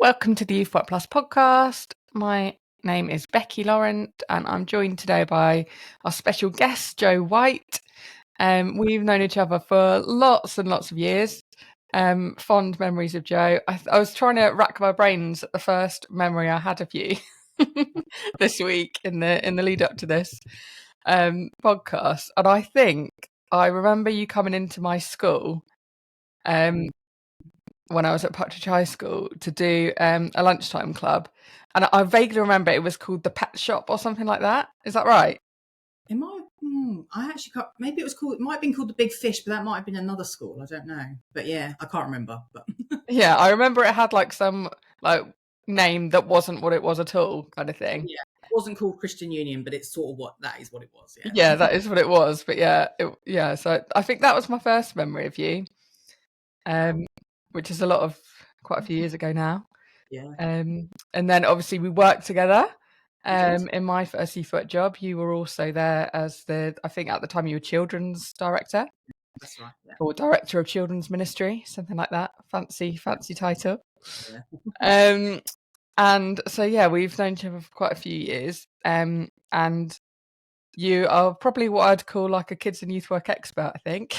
Welcome to the Youthwork podcast. My name is Becky Laurent and I'm joined today by our special guest, Joe White. We've known each other for lots and lots of years. Fond memories of Joe. I was trying to rack my brains at the first memory I had of you this week in the lead up to this podcast. And I think I remember you coming into my school when I was at Partridge High School to do a lunchtime club. And I vaguely remember it was called the Pet Shop or something like that. Is that right? It might. I actually can't. Maybe it was called. It might have been called the Big Fish, but that might have been another school. I don't know. But yeah, I can't remember. But Yeah, I remember it had like some name that wasn't what it was at all, kind of thing. Yeah, it wasn't called Christian Union, but it's sort of what it was. Yeah. Yeah, that is what it was. But yeah. So I think that was my first memory of you, which is quite a few years ago now. Yeah. And then obviously we worked together. In my first Youthwork job, you were also there as I think at the time you were children's director. That's right. Yeah. Or director of children's ministry, something like that. Fancy title. Yeah. And so yeah, we've known each other for quite a few years. And you are probably what I'd call like a kids and youth work expert, I think.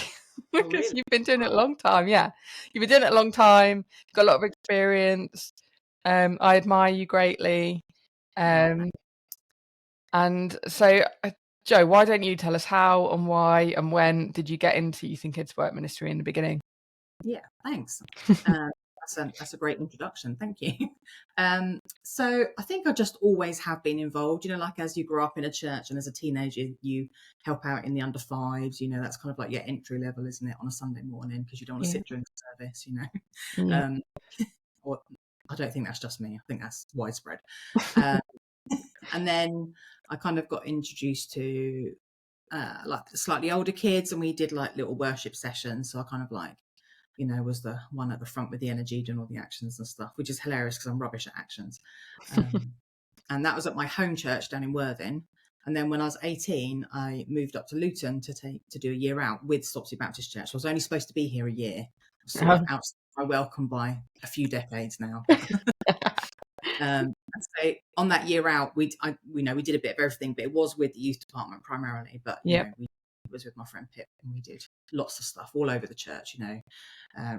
Because really? You've been doing it a long time. Yeah. You've been doing it a long time. You've got a lot of experience. I admire you greatly. And so, Joe, why don't you tell us how and why and when did you get into Youth and Kids Work Ministry in the beginning? Yeah, thanks. That's a great introduction. Thank you. So I think I just always have been involved, like as you grow up in a church and as a teenager, you help out in the under fives, that's kind of like your entry level, isn't it, on a Sunday morning, because you don't want to sit during the service, Yeah. Or I don't think that's just me. I think that's widespread. And then I kind of got introduced to like the slightly older kids, and we did like little worship sessions. So I kind of like, was the one at the front with the energy doing all the actions and stuff, which is hilarious because I'm rubbish at actions. And that was at my home church down in Worthing. And then when I was 18, I moved up to Luton to do a year out with Stopsley Baptist Church. I was only supposed to be here a year, sort of outside my welcome by a few decades now. So on that year out, we did a bit of everything, but it was with the youth department primarily. But it was with my friend Pip, and we did lots of stuff all over the church,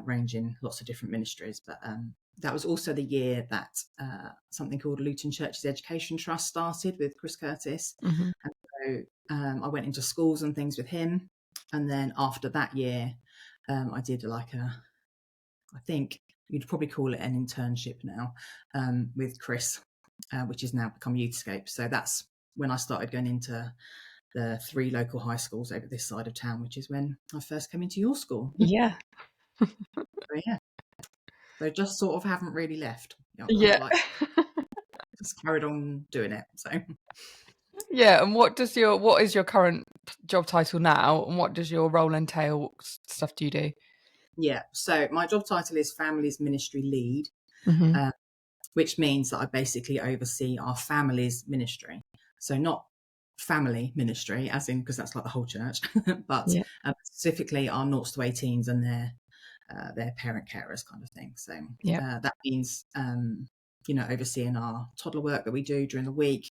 ranging lots of different ministries. But that was also the year that something called Luton Churches Education Trust started with Chris Curtis. Mm-hmm. And so I went into schools and things with him. And then after that year, I did I think you'd probably call it an internship now, with Chris, which has now become Youthscape. So that's when I started going into the 3 local high schools over this side of town, which is when I first came into your school. Yeah. So just sort of haven't really left. Just carried on doing it. So. Yeah, and what is your current job title now, and what does your role entail? What stuff do you do? Yeah, so my job title is Families Ministry Lead, which means that I basically oversee our families ministry. So not family ministry, as in, because that's like the whole church, but specifically our 0 to 18s and their parent carers kind of thing. So that means, overseeing our toddler work that we do during the week,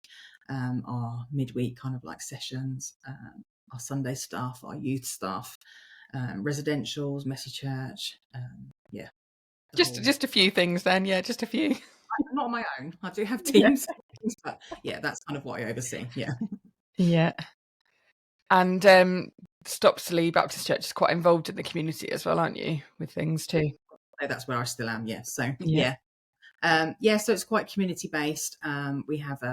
our midweek kind of like sessions, our Sunday stuff, our youth stuff, residentials, messy church, just a few things then. Just a few. Not on my own. I do have teams, but that's kind of what I oversee. And Stopsley Baptist Church is quite involved in the community as well, aren't you, with things too? That's where I still am. Yes. So so it's quite community based. We have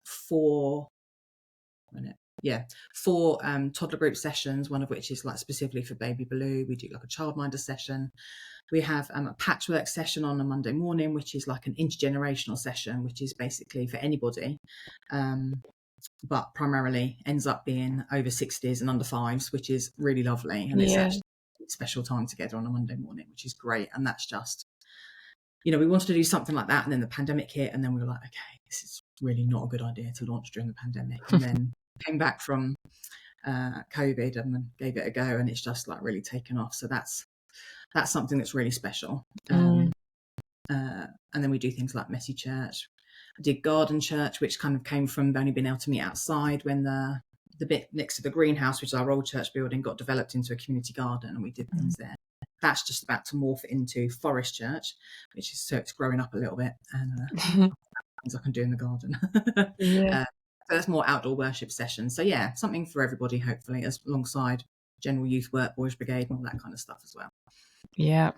four toddler group sessions, one of which is like specifically for baby Baloo. We do like a childminder session. We have a patchwork session on a Monday morning, which is like an intergenerational session, which is basically for anybody, but primarily ends up being over 60s and under 5s, which is really lovely. And it's actually a special time together on a Monday morning, which is great. And that's just, we wanted to do something like that. And then the pandemic hit, and then we were like, okay, this is really not a good idea to launch during the pandemic. And then came back from COVID and then gave it a go, and it's just like really taken off. So that's something that's really special. and then we do things like messy church. I did garden church, which kind of came from only being able to meet outside when the bit next to the greenhouse, which is our old church building, got developed into a community garden, and we did things there. That's just about to morph into forest church, which is, so it's growing up a little bit, and things I can do in the garden. Yeah. So that's more outdoor worship sessions. So yeah, something for everybody, hopefully, as alongside general youth work, boys brigade, and all that kind of stuff as well. Yeah.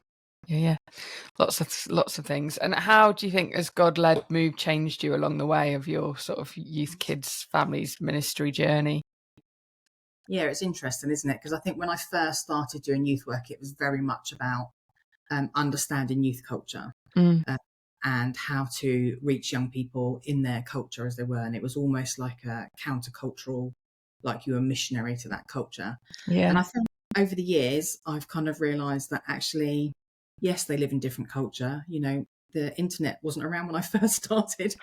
Lots of things. And how do you think has God-led move changed you along the way of your sort of youth, kids, families, ministry journey? Yeah, it's interesting, isn't it? Because I think when I first started doing youth work, it was very much about understanding youth culture and how to reach young people in their culture as they were. And it was almost like a countercultural, like you were a missionary to that culture. Yeah. And I think over the years, I've kind of realised that actually, yes, they live in different culture. You know, the internet wasn't around when I first started,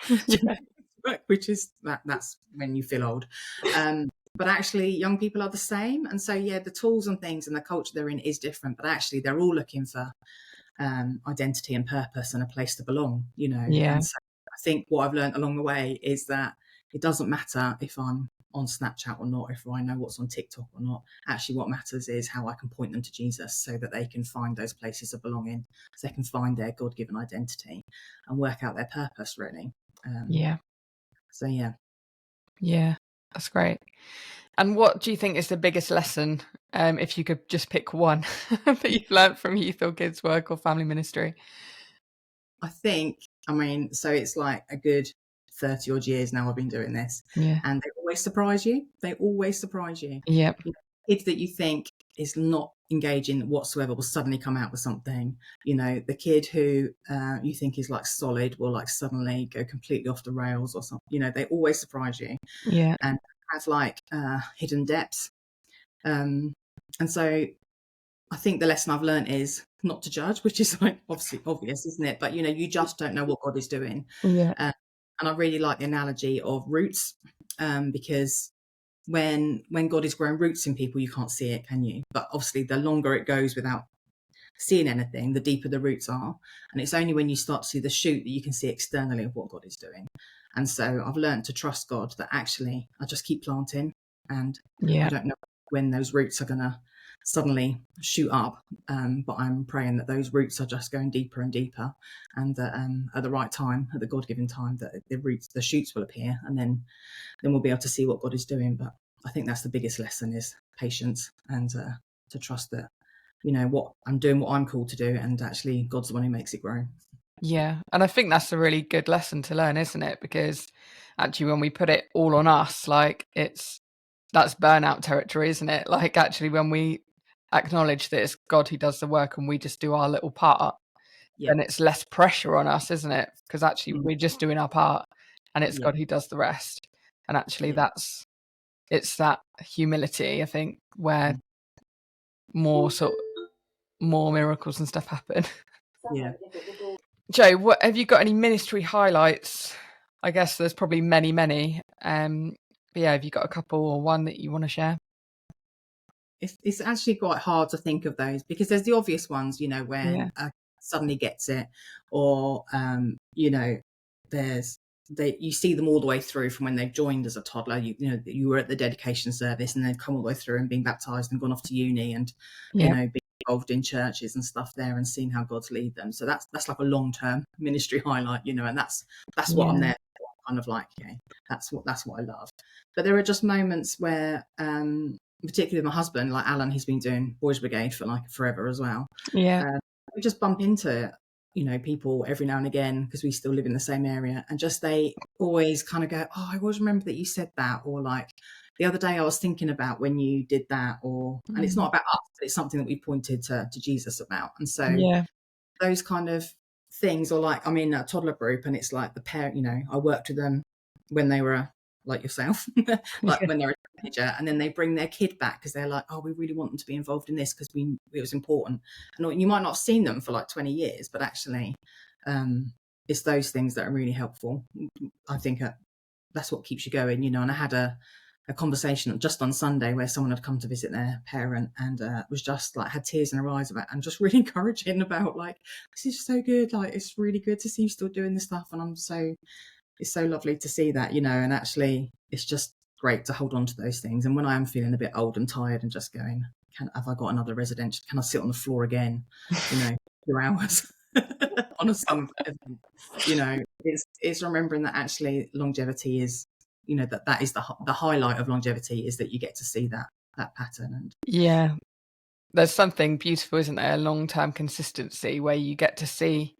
which is that's when you feel old. But actually, young people are the same. And so, yeah, the tools and things and the culture they're in is different. But actually, they're all looking for identity and purpose and a place to belong, you know. Yeah. And so I think what I've learned along the way is that it doesn't matter if I'm on Snapchat or not, if I know what's on TikTok or not. Actually, what matters is how I can point them to Jesus so that they can find those places of belonging, so they can find their God-given identity and work out their purpose, really. So, yeah, that's great. And what do you think is the biggest lesson, if you could just pick one, that you've learned from youth or kids work or family ministry? I think, I mean, so it's like a good 30 odd years now I've been doing this, and they always surprise you. Yep. You know, kids that you think is not engaging whatsoever will suddenly come out with something. You know, the kid who you think is like solid will like suddenly go completely off the rails or something. You know, they always surprise you. Yeah. And has like hidden depths. And so I think the lesson I've learned is not to judge, which is like obviously obvious, isn't it? But, you know, you just don't know what God is doing. Yeah. And I really like the analogy of roots, because when God is growing roots in people, you can't see it, can you? But obviously the longer it goes without seeing anything, the deeper the roots are. And it's only when you start to see the shoot that you can see externally of what God is doing. And so I've learned to trust God, that actually I just keep planting, and I don't know when those roots are going to suddenly shoot up, but I'm praying that those roots are just going deeper and deeper, and that at the right time, at the God-given time, that the shoots will appear, and then we'll be able to see what God is doing. But I think that's the biggest lesson, is patience, and to trust that, you know, what I'm doing, what I'm called to do, and actually God's the one who makes it grow. Yeah. And I think that's a really good lesson to learn, isn't it? Because actually when we put it all on us, like that's burnout territory, isn't it? Like actually when we acknowledge that it's God who does the work and we just do our little part, then it's less pressure on us, isn't it? Because actually we're just doing our part and it's God who does the rest. And actually it's that humility, I think, where more miracles and stuff happen. Yeah. Joe, what have you got any ministry highlights? I guess there's probably many. But yeah, have you got a couple or one that you want to share? It's actually quite hard to think of those, because there's the obvious ones, you know, when suddenly gets it, or you know, you see them all the way through from when they've joined as a toddler. You know, you were at the dedication service and they've come all the way through and been baptized and gone off to uni, and you know, being involved in churches and stuff there, and seeing how God's lead them. So that's like a long-term ministry highlight, you know, and that's what I'm there for, kind of like, okay, that's what I love. But there are just moments where particularly with my husband, like Alan, he's been doing Boys Brigade for like forever as well. We just bump into, you know, people every now and again, because we still live in the same area, and just they always kind of go, oh, I always remember that you said that, or like the other day I was thinking about when you did that, or and it's not about us, but it's something that we pointed to Jesus about. And so those kind of things, or like I'm in a toddler group and it's like the parent, you know, I worked with them when they were like yourself, like when they're a teenager, and then they bring their kid back because they're like, oh, we really want them to be involved in this because it was important. And you might not have seen them for like 20 years, but actually it's those things that are really helpful. I think that's what keeps you going, you know. And I had a a conversation just on Sunday where someone had come to visit their parent and was just like had tears in her eyes about and just really encouraging about like, this is so good, like it's really good to see you still doing this stuff, and it's so lovely to see that, and actually it's just great to hold on to those things. And when I am feeling a bit old and tired and just going, have I got another residential, can I sit on the floor again, 2 hours on a summer event, it's remembering that actually longevity is, that is the highlight of longevity, is that you get to see that pattern. And yeah, there's something beautiful, isn't there? Long-term consistency where you get to see,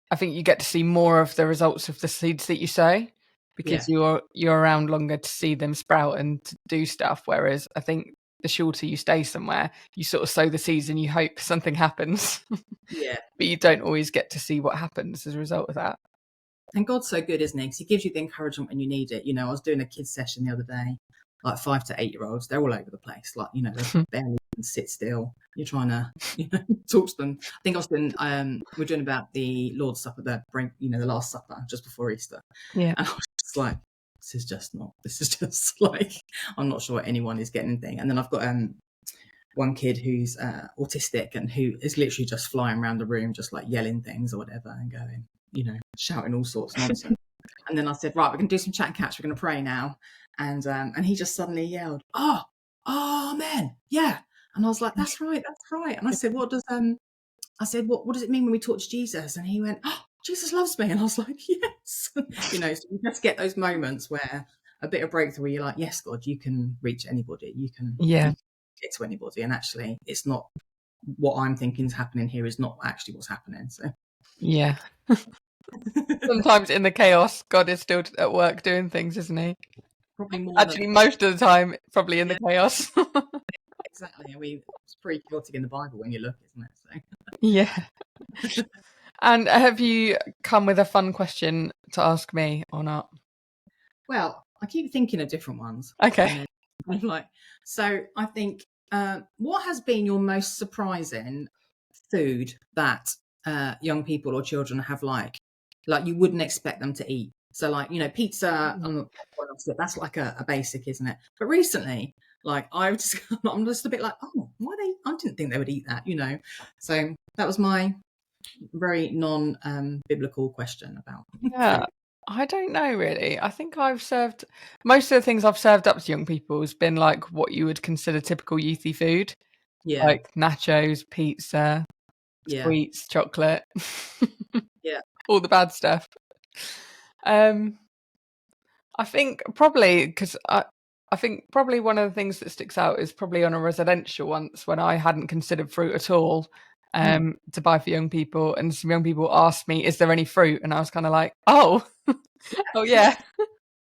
I think you get to see more of the results of the seeds that you sow because you're around longer to see them sprout and to do stuff. Whereas I think the shorter you stay somewhere, you sort of sow the seeds and you hope something happens. Yeah. But you don't always get to see what happens as a result of that. And God's so good, isn't he? Because he gives you the encouragement when you need it. I was doing a kids session the other day, like 5 to 8 year olds. They're all over the place. Like, they barely can sit still. You're trying to, talk to them. I think I was doing, we're doing about the Lord's Supper, the Last Supper just before Easter. Yeah. And I was just like, this is just like, I'm not sure anyone is getting anything. And then I've got one kid who's autistic and who is literally just flying around the room, just like yelling things or whatever and going, shouting all sorts of nonsense. And then I said, right, we're going to do some chat and catch. We're going to pray now. And he just suddenly yelled, oh, amen. Yeah. And I was like, that's right. And I said, what does it mean when we talk to Jesus? And he went, oh, Jesus loves me. And I was like, yes. So you just get those moments where a bit of breakthrough where you're like, yes, God, you can reach anybody. You can get to anybody. And actually, it's not what I'm thinking is happening here is not actually what's happening. So yeah. Sometimes in the chaos, God is still at work doing things, isn't he? Probably more. Actually, most of the time, probably in the chaos. Exactly. I mean, it's pretty chaotic in the Bible when you look, isn't it? So. Yeah. And have you come with a fun question to ask me or not? Well, I keep thinking of different ones. Okay. So I think, what has been your most surprising food that young people or children have like you wouldn't expect them to eat? So like, pizza, that's like a basic, isn't it? But recently, like I'm just a bit like, oh, I didn't think they would eat that, So that was my very non-biblical question about food. I don't know really. I think I've served most of the things I've served up to young people has been like what you would consider typical youthy food. Yeah. Like nachos, pizza, sweets, chocolate. Yeah. All the bad stuff. I think probably because I think probably one of the things that sticks out is probably on a residential once when I hadn't considered fruit at all to buy for young people, and some young people asked me, "Is there any fruit?" And I was kind of like, "Oh, oh yeah,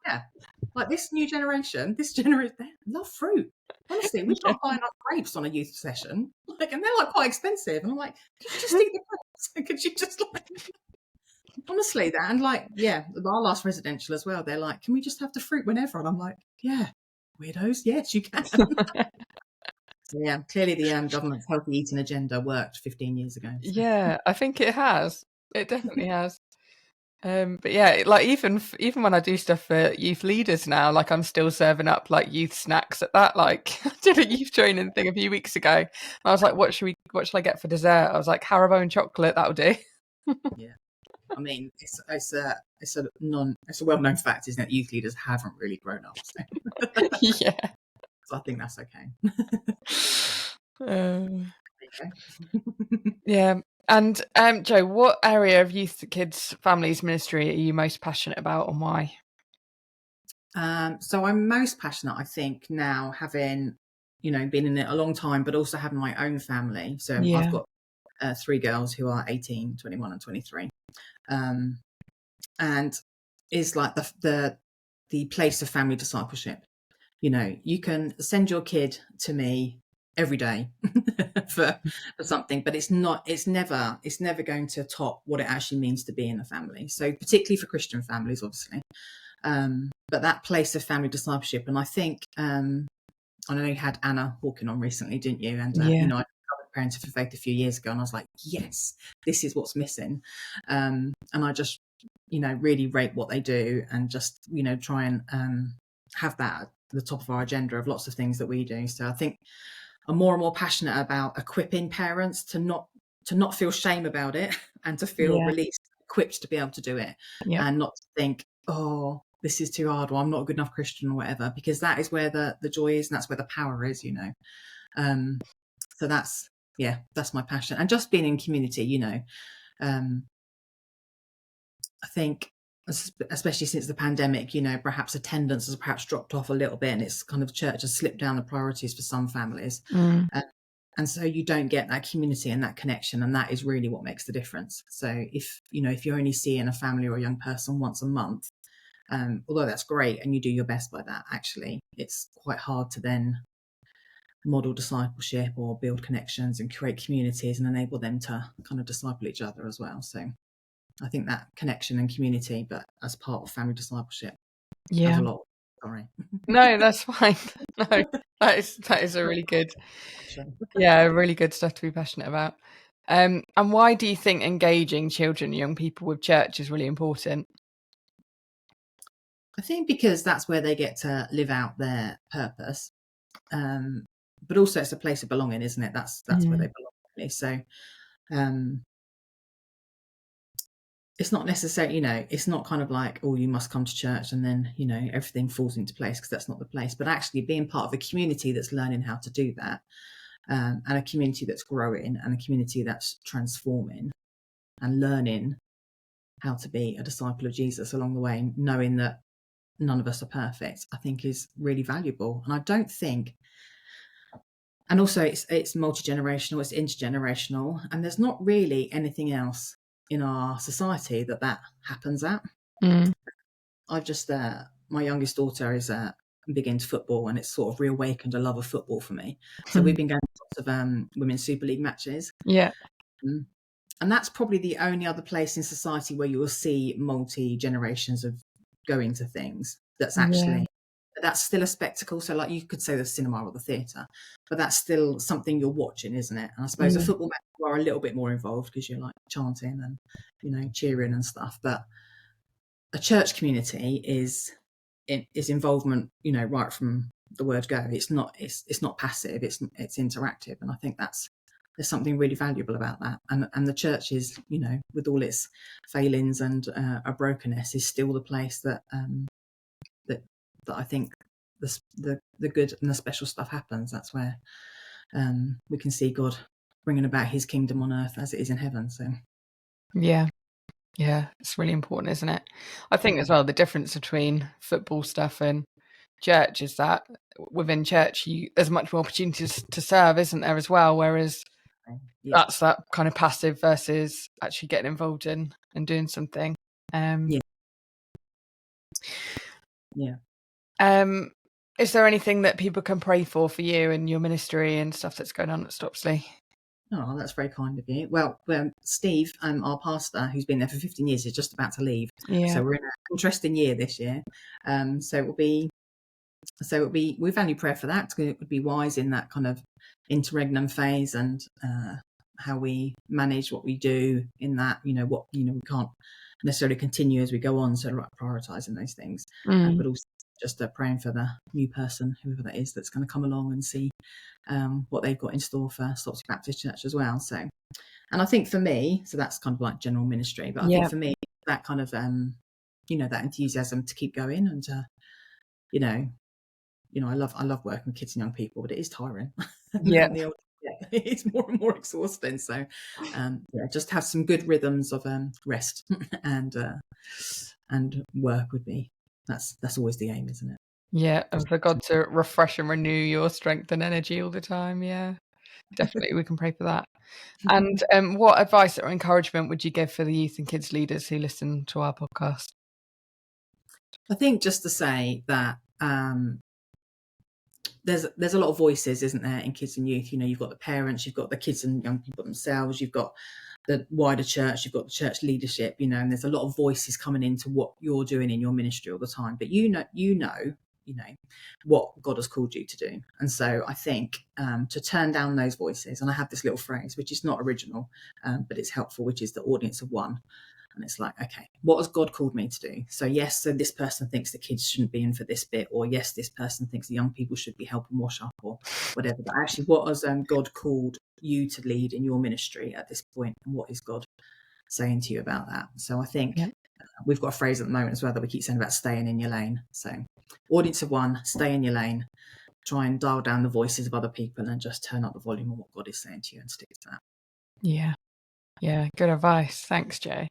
yeah." Like this generation, they love fruit. Honestly, we can't buy enough grapes on a youth session, and they're like quite expensive. And I'm like, could you just eat the grapes? Could you just honestly that? And our last residential as well. They're like, can we just have the fruit whenever? And I'm like, yeah, weirdos. Yes, you can. So yeah, clearly the government's healthy eating agenda worked 15 years ago. So. Yeah, I think it has. It definitely has. But yeah, like even when I do stuff for youth leaders now, like I'm still serving up like youth snacks at that. Like I did a youth training thing a few weeks ago, and I was like, what should I get for dessert? I was like, Haribo and chocolate, that'll do. Yeah, I mean, it's a well-known fact, isn't it? Youth leaders haven't really grown up. So. Yeah. So I think that's okay. Yeah. And Joe, what area of youth, kids, families ministry are you most passionate about, and why? So I'm most passionate, I think, now having, been in it a long time, but also having my own family. So I've got 3 girls who are 18, 21 and 23. And is like the place of family discipleship. You can send your kid to me every day for something, but it's never going to top what it actually means to be in a family. So particularly for Christian families, obviously. But that place of family discipleship, and I think I know you had Anna Hawken on recently, didn't you? And I covered Parenting for Faith a few years ago, and I was like, yes, this is what's missing. And I just really rate what they do, and just try and have that the top of our agenda of lots of things that we do. So I think I'm more and more passionate about equipping parents to not feel shame about it and to feel released, equipped to be able to do it, and not to think, oh, this is too hard, or I'm not a good enough Christian, or whatever, because that is where the joy is, and that's where the power is, so that's my passion. And just being in community, I think, especially since the pandemic, perhaps attendance has perhaps dropped off a little bit, and it's kind of church has slipped down the priorities for some families. And so you don't get that community and that connection, and that is really what makes the difference. So if you're only seeing a family or a young person once a month, although that's great and you do your best by that, actually it's quite hard to then model discipleship or build connections and create communities and enable them to kind of disciple each other as well. So I think that connection and community, but as part of family discipleship, has a lot. Sorry. No, that's fine. No, that is a really good, really good stuff to be passionate about. And why do you think engaging children and young people with church is really important? I think because that's where they get to live out their purpose, but also it's a place of belonging, isn't it? That's where they belong, really. So it's not necessarily, it's not kind of like, oh, you must come to church and then, everything falls into place, because that's not the place. But actually being part of a community that's learning how to do that, and a community that's growing, and a community that's transforming and learning how to be a disciple of Jesus along the way, knowing that none of us are perfect, I think is really valuable. And I don't think, and also it's multi-generational, it's intergenerational, and there's not really anything else in our society that happens at. I've just my youngest daughter is big into football, and it's sort of reawakened a love of football for me. So we've been going to lots of Women's Super League matches. And that's probably the only other place in society where you will see multi-generations of going to things. That's actually, that's still a spectacle. So like you could say the cinema or the theatre, but that's still something you're watching, isn't it? And I suppose a football match you are a little bit more involved, because you're like chanting and, cheering and stuff. But a church community is involvement, right from the word go. It's not passive, it's interactive. And I think there's something really valuable about that. And the church is, with all its failings and a brokenness, is still the place that that I think the good and the special stuff happens. That's where we can see God bringing about his kingdom on earth as it is in heaven. So it's really important, isn't it? I think as well, the difference between football stuff and church is that within church there's much more opportunities to serve, isn't there, as well, whereas that's that kind of passive versus actually getting involved in and doing something. Is there anything that people can pray for you and your ministry and stuff that's going on at Stopsley? Oh, that's very kind of you. Well, Steve, our pastor, who's been there for 15 years, is just about to leave. So we're in an interesting year this year. So it will be, we value prayer for that. It would be wise in that kind of interregnum phase, and how we manage what we do in that, we can't necessarily continue as we go on. So prioritizing those things, but also just praying for the new person, whoever that is, that's going to come along and see what they've got in store for Stopsley Baptist Church as well. So, and I think for me, so that's kind of like general ministry, but I think for me, that kind of, that enthusiasm to keep going, and I love working with kids and young people, but it is tiring. It's more and more exhausting. So, just have some good rhythms of rest and work would be. That's always the aim, isn't it? Yeah, and for God to refresh and renew your strength and energy all the time. Yeah, definitely, we can pray for that. And what advice or encouragement would you give for the youth and kids leaders who listen to our podcast? I think just to say that there's a lot of voices, isn't there, in kids and youth? You've got the parents, you've got the kids and young people themselves, you've got the wider church, you've got the church leadership, and there's a lot of voices coming into what you're doing in your ministry all the time. But you know what God has called you to do. And so I think to turn down those voices, and I have this little phrase, which is not original, but it's helpful, which is the audience of one. And it's like, okay, what has God called me to do? So yes, so this person thinks the kids shouldn't be in for this bit, or yes, this person thinks the young people should be helping wash up or whatever. But actually, what has God called you to lead in your ministry at this point, and what is God saying to you about that? So I think we've got a phrase at the moment as well that we keep saying about staying in your lane. So audience of one, stay in your lane, try and dial down the voices of other people and just turn up the volume of what God is saying to you and stick to that. Yeah, good advice. Thanks, Jay.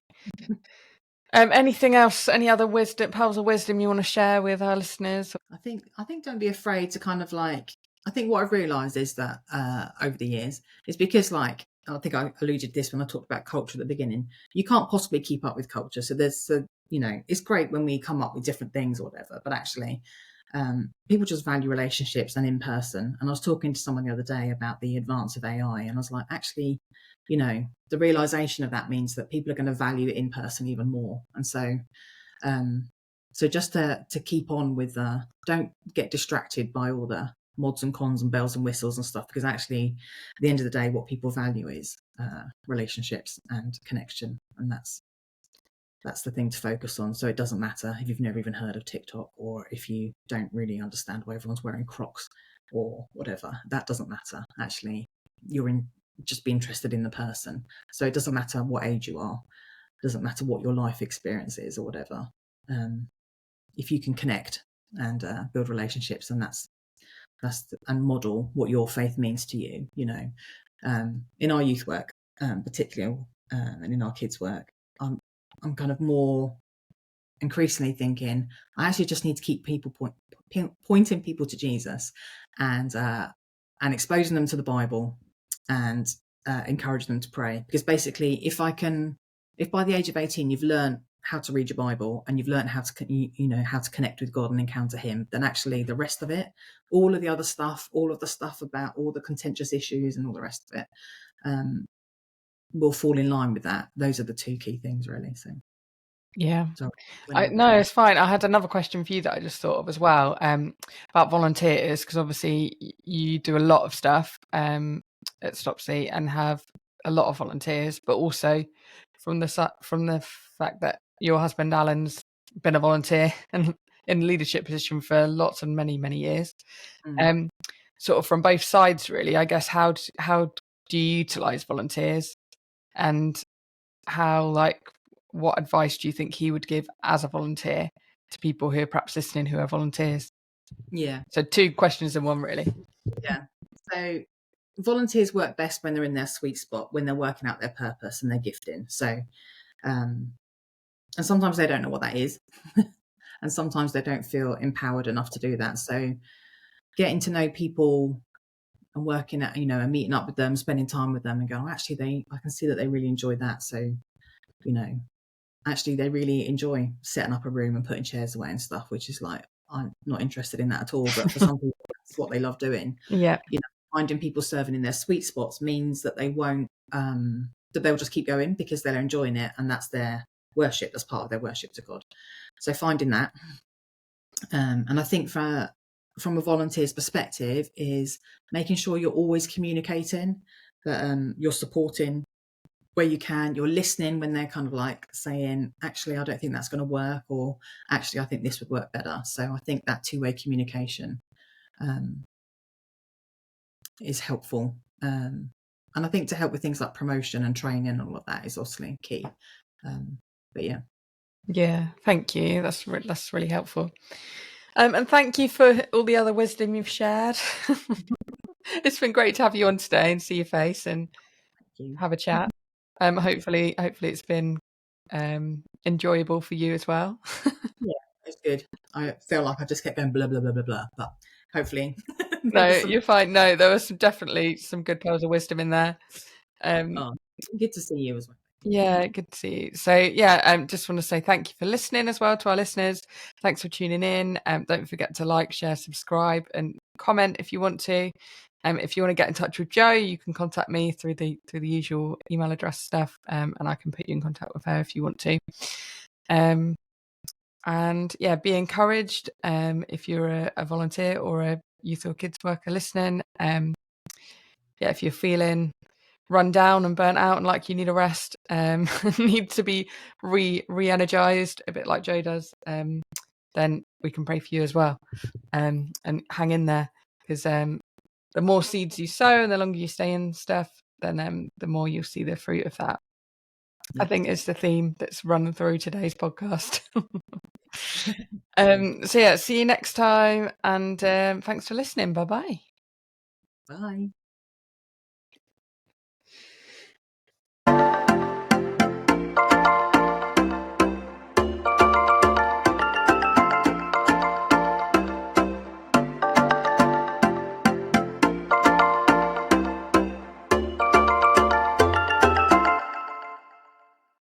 Anything else, any other pearls of wisdom you want to share with our listeners? I think don't be afraid to kind of like, I think what I've realised is that over the years is because, like, I think I alluded to this when I talked about culture at the beginning, you can't possibly keep up with culture. So there's it's great when we come up with different things or whatever, but actually people just value relationships and in person. And I was talking to someone the other day about the advance of AI, and I was like, actually, the realization of that means that people are going to value it in person even more. And so just to keep on with don't get distracted by all the mods and cons and bells and whistles and stuff, because actually at the end of the day what people value is relationships and connection, and that's the thing to focus on. So it doesn't matter if you've never even heard of TikTok, or if you don't really understand why everyone's wearing Crocs or whatever. That doesn't matter. Actually, just be interested in the person. So it doesn't matter what age you are, it doesn't matter what your life experience is or whatever. If you can connect and build relationships, and and model what your faith means to you, in our youth work, particularly, and in our kids' work, I'm kind of more increasingly thinking I actually just need to keep people pointing people to Jesus, and exposing them to the Bible, and encourage them to pray. Because basically, if by the age of 18 you've learned how to read your Bible and you've learned how to how to connect with God and encounter Him, then actually the rest of it, all of the other stuff, all of the stuff about all the contentious issues and all the rest of it, will fall in line with that. Those are the two key things, really. So no, it's fine. I had another question for you that I just thought of as well, about volunteers, because obviously you do a lot of stuff at Stopsley and have a lot of volunteers, but also from the fact that your husband Alan's been a volunteer and in a leadership position for lots and many years, sort of from both sides, really. I guess how do you utilize volunteers, and what advice do you think he would give as a volunteer to people who are perhaps listening who are volunteers? Yeah. So two questions in one, really. Yeah. So volunteers work best when they're in their sweet spot, when they're working out their purpose and their gifting. So, and sometimes they don't know what that is, and sometimes they don't feel empowered enough to do that. So getting to know people and working at, and meeting up with them, spending time with them and going, actually, I can see that they really enjoy that. So, actually they really enjoy setting up a room and putting chairs away and stuff, which is like, I'm not interested in that at all. But for some people, that's what they love doing. Yeah. Finding people serving in their sweet spots means that they won't, that they'll just keep going because they're enjoying it. And that's their worship. That's part of their worship to God. So finding that. And I think from a volunteer's perspective is making sure you're always communicating, that you're supporting where you can, you're listening when they're kind of like saying, actually, I don't think that's going to work, or actually, I think this would work better. So I think that two-way communication is helpful. And I think to help with things like promotion and training and all of that is obviously key. But yeah. Yeah, thank you. That's really helpful. And thank you for all the other wisdom you've shared. It's been great to have you on today and see your face and have a chat. Hopefully it's been enjoyable for you as well. Yeah, it's good. I feel like I just kept going blah blah blah blah blah, but hopefully. No, you're fine. No, there was definitely some good pearls of wisdom in there. Good to see you as well. Yeah, good to see you. So yeah, just want to say thank you for listening as well to our listeners. Thanks for tuning in. Don't forget to like, share, subscribe, and comment if you want to. If you want to get in touch with Jo, you can contact me through the usual email address stuff, and I can put you in contact with her if you want to. And yeah, be encouraged if you're a volunteer or a youth or kids worker listening. If you're feeling run down and burnt out and like you need a rest, need to be re-energized, a bit like Joe does, then we can pray for you as well. And hang in there, because the more seeds you sow and the longer you stay in stuff, then the more you'll see the fruit of that. I think it's the theme that's running through today's podcast. So yeah, see you next time, and thanks for listening. Bye-bye. Bye.